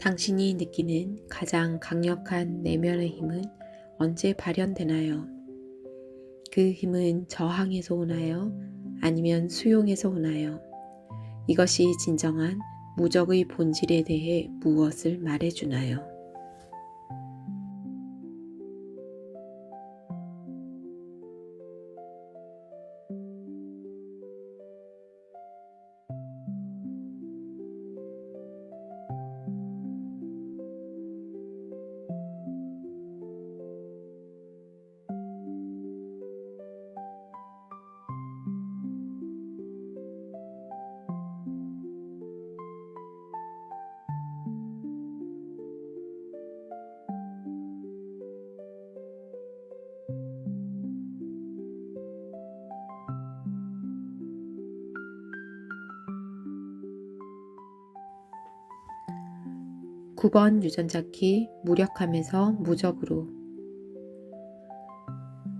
당신이 느끼는 가장 강력한 내면의 힘은 언제 발현되나요? 그 힘은 저항에서 오나요? 아니면 수용에서 오나요? 이것이 진정한 무적의 본질에 대해 무엇을 말해주나요? (9번) 유전자키 무력함에서 무적으로.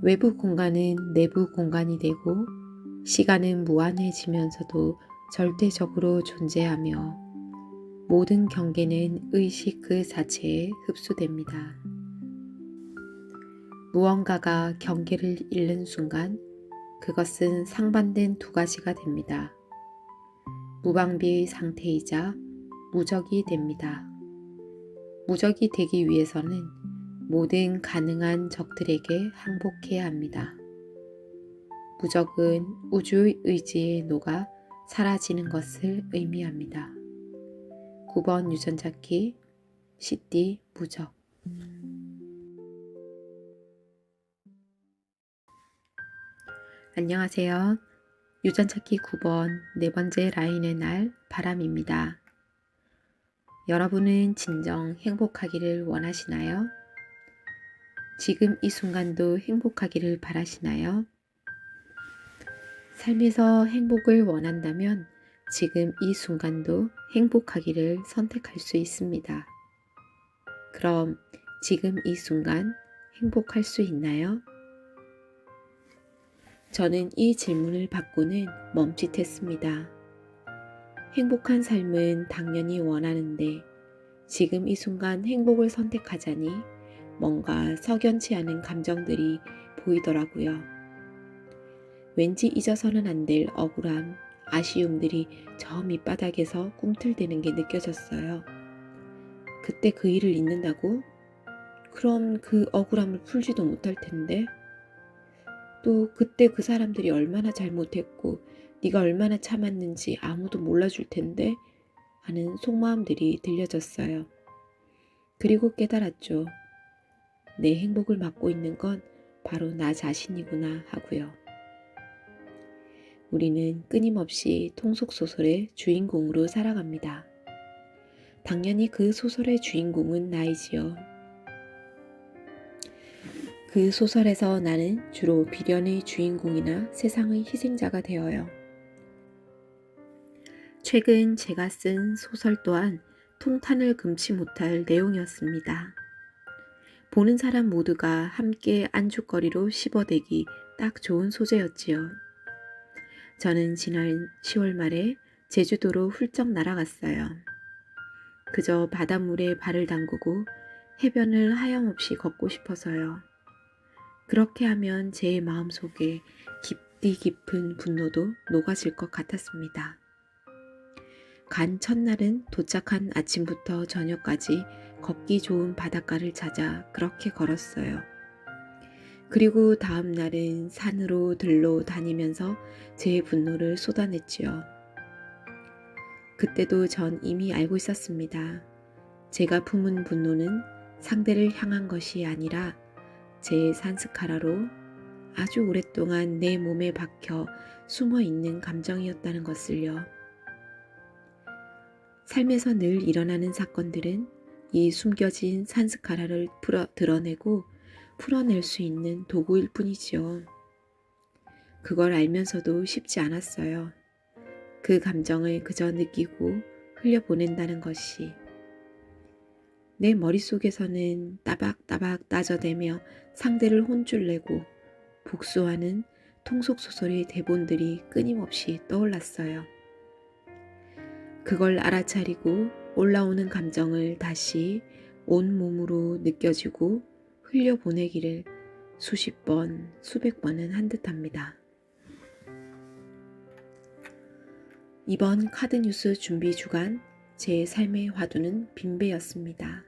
외부 공간은 내부 공간이 되고 시간은 무한해지면서도 절대적으로 존재하며 모든 경계는 의식 그 자체에 흡수됩니다. 무언가가 경계를 잃는 순간 그것은 상반된 두 가지가 됩니다. 무방비의 상태이자 무적이 됩니다. 무적이 되기 위해서는 모든 가능한 적들에게 항복해야 합니다. 무적은 우주의 의지에 녹아 사라지는 것을 의미합니다. 9번 유전자키 CD 무적. 안녕하세요. 유전자키 9번 네 번째 라인의 날 바람입니다. 여러분은 진정 행복하기를 원하시나요? 지금 이 순간도 행복하기를 바라시나요? 삶에서 행복을 원한다면 지금 이 순간도 행복하기를 선택할 수 있습니다. 그럼 지금 이 순간 행복할 수 있나요? 저는 이 질문을 받고는 멈칫했습니다. 행복한 삶은 당연히 원하는데 지금 이 순간 행복을 선택하자니 뭔가 석연치 않은 감정들이 보이더라고요. 왠지 잊어서는 안 될 억울함, 아쉬움들이 저 밑바닥에서 꿈틀대는 게 느껴졌어요. 그때 그 일을 잊는다고? 그럼 그 억울함을 풀지도 못할 텐데. 또 그때 그 사람들이 얼마나 잘못했고 네가 얼마나 참았는지 아무도 몰라줄 텐데 하는 속마음들이 들려졌어요. 그리고 깨달았죠. 내 행복을 막고 있는 건 바로 나 자신이구나 하고요. 우리는 끊임없이 통속소설의 주인공으로 살아갑니다. 당연히 그 소설의 주인공은 나이지요. 그 소설에서 나는 주로 비련의 주인공이나 세상의 희생자가 되어요. 최근 제가 쓴 소설 또한 통탄을 금치 못할 내용이었습니다. 보는 사람 모두가 함께 안주거리로 씹어대기 딱 좋은 소재였지요. 저는 지난 10월 말에 제주도로 훌쩍 날아갔어요. 그저 바닷물에 발을 담그고 해변을 하염없이 걷고 싶어서요. 그렇게 하면 제 마음속에 깊디 깊은 분노도 녹아질 것 같았습니다. 간 첫날은 도착한 아침부터 저녁까지 걷기 좋은 바닷가를 찾아 그렇게 걸었어요. 그리고 다음 날은 산으로 들로 다니면서 제 분노를 쏟아냈지요. 그때도 전 이미 알고 있었습니다. 제가 품은 분노는 상대를 향한 것이 아니라 제 산스카라로 아주 오랫동안 내 몸에 박혀 숨어 있는 감정이었다는 것을요. 삶에서 늘 일어나는 사건들은 이 숨겨진 산스카라를 드러내고 풀어낼 수 있는 도구일 뿐이지요. 그걸 알면서도 쉽지 않았어요. 그 감정을 그저 느끼고 흘려보낸다는 것이. 내 머릿속에서는 따박따박 따져대며 상대를 혼쭐내고 복수하는 통속소설의 대본들이 끊임없이 떠올랐어요. 그걸 알아차리고 올라오는 감정을 다시 온몸으로 느껴지고 흘려보내기를 수십 번, 수백 번은 한 듯합니다. 이번 카드뉴스 준비 주간 제 삶의 화두는 빈배였습니다.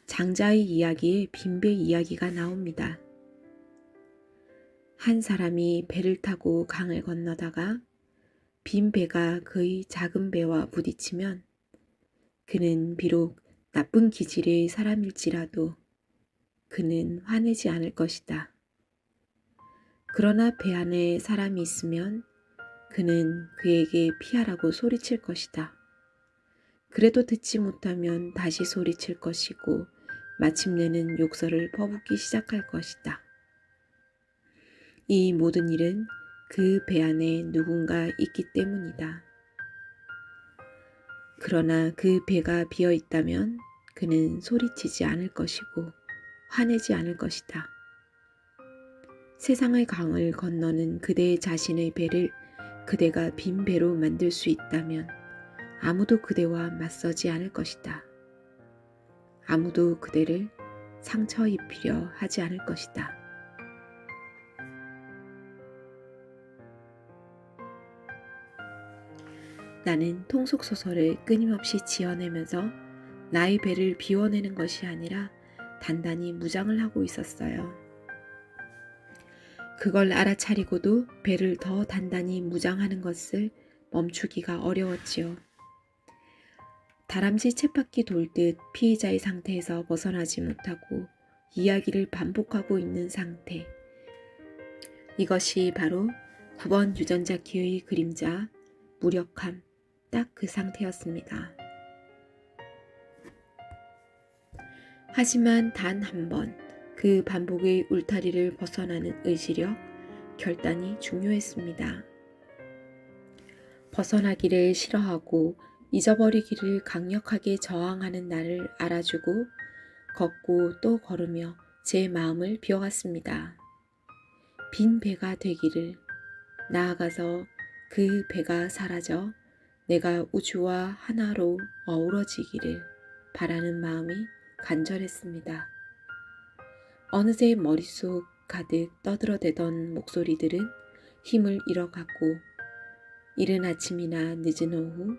장자의 이야기에 빈배 이야기가 나옵니다. 한 사람이 배를 타고 강을 건너다가 빈 배가 그의 작은 배와 부딪히면 그는 비록 나쁜 기질의 사람일지라도 그는 화내지 않을 것이다. 그러나 배 안에 사람이 있으면 그는 그에게 피하라고 소리칠 것이다. 그래도 듣지 못하면 다시 소리칠 것이고 마침내는 욕설을 퍼붓기 시작할 것이다. 이 모든 일은 그 배 안에 누군가 있기 때문이다. 그러나 그 배가 비어 있다면 그는 소리치지 않을 것이고 화내지 않을 것이다. 세상의 강을 건너는 그대 자신의 배를 그대가 빈 배로 만들 수 있다면 아무도 그대와 맞서지 않을 것이다. 아무도 그대를 상처 입히려 하지 않을 것이다. 나는 통속소설을 끊임없이 지어내면서 나의 배를 비워내는 것이 아니라 단단히 무장을 하고 있었어요. 그걸 알아차리고도 배를 더 단단히 무장하는 것을 멈추기가 어려웠지요. 다람쥐 쳇바퀴 돌듯 피해자의 상태에서 벗어나지 못하고 이야기를 반복하고 있는 상태. 이것이 바로 9번 유전자 키의 그림자, 무력함, 딱 그 상태였습니다. 하지만 단 한 번 그 반복의 울타리를 벗어나는 의지력, 결단이 중요했습니다. 벗어나기를 싫어하고 잊어버리기를 강력하게 저항하는 나를 알아주고 걷고 또 걸으며 제 마음을 비워갔습니다. 빈 배가 되기를, 나아가서 그 배가 사라져 내가 우주와 하나로 어우러지기를 바라는 마음이 간절했습니다. 어느새 머릿속 가득 떠들어대던 목소리들은 힘을 잃어가고 이른 아침이나 늦은 오후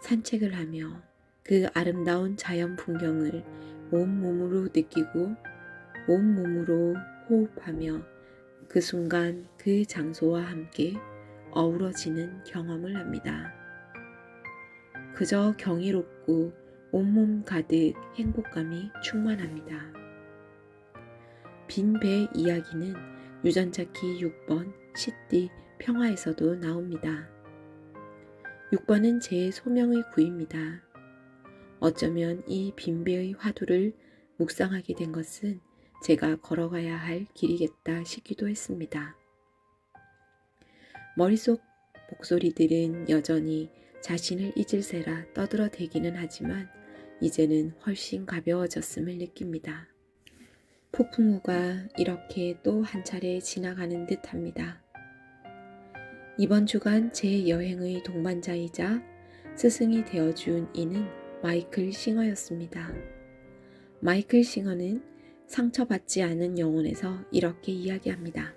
산책을 하며 그 아름다운 자연 풍경을 온몸으로 느끼고 온몸으로 호흡하며 그 순간 그 장소와 함께 어우러지는 경험을 합니다. 그저 경이롭고 온몸 가득 행복감이 충만합니다. 빈 배 이야기는 유전자키 6번 시띠 평화에서도 나옵니다. 6번은 제 소명의 구입니다. 어쩌면 이 빈 배의 화두를 묵상하게 된 것은 제가 걸어가야 할 길이겠다 싶기도 했습니다. 머릿속 목소리들은 여전히 자신을 잊을세라 떠들어대기는 하지만 이제는 훨씬 가벼워졌음을 느낍니다. 폭풍우가 이렇게 또 한 차례 지나가는 듯합니다. 이번 주간 제 여행의 동반자이자 스승이 되어준 이는 마이클 싱어였습니다. 마이클 싱어는 상처받지 않은 영혼에서 이렇게 이야기합니다.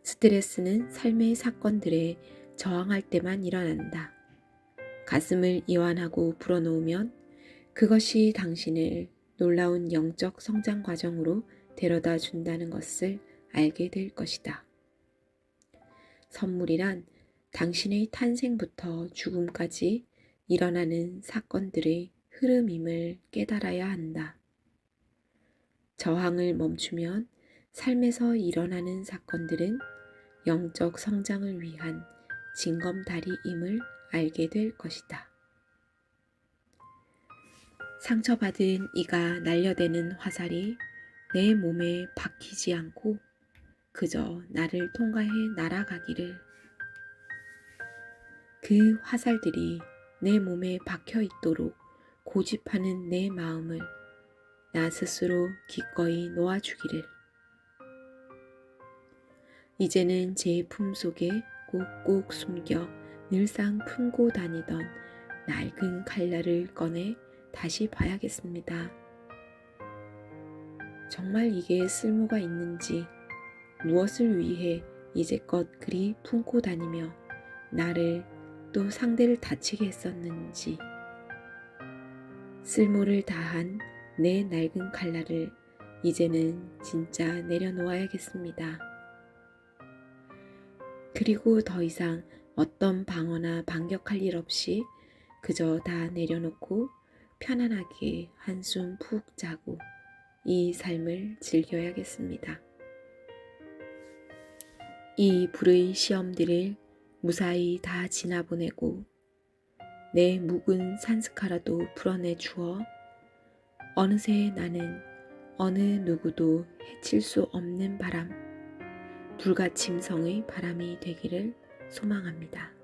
스트레스는 삶의 사건들에 저항할 때만 일어난다. 가슴을 이완하고 불어넣으면 그것이 당신을 놀라운 영적 성장 과정으로 데려다 준다는 것을 알게 될 것이다. 선물이란 당신의 탄생부터 죽음까지 일어나는 사건들의 흐름임을 깨달아야 한다. 저항을 멈추면 삶에서 일어나는 사건들은 영적 성장을 위한 징검다리임을 알게 될 것이다. 상처받은 이가 날려대는 화살이 내 몸에 박히지 않고 그저 나를 통과해 날아가기를. 그 화살들이 내 몸에 박혀 있도록 고집하는 내 마음을 나 스스로 기꺼이 놓아주기를. 이제는 제 품속에 꾹꾹 숨겨 늘상 품고 다니던 낡은 칼날을 꺼내 다시 봐야겠습니다. 정말 이게 쓸모가 있는지, 무엇을 위해 이제껏 그리 품고 다니며 나를 또 상대를 다치게 했었는지. 쓸모를 다한 내 낡은 칼날을 이제는 진짜 내려놓아야겠습니다. 그리고 더 이상 어떤 방어나 반격할 일 없이 그저 다 내려놓고 편안하게 한숨 푹 자고 이 삶을 즐겨야겠습니다. 이 불의 시험들을 무사히 다 지나보내고 내 묵은 산스카라도 풀어내 주어 어느새 나는 어느 누구도 해칠 수 없는 바람, 불가침성의 바람이 되기를 소망합니다.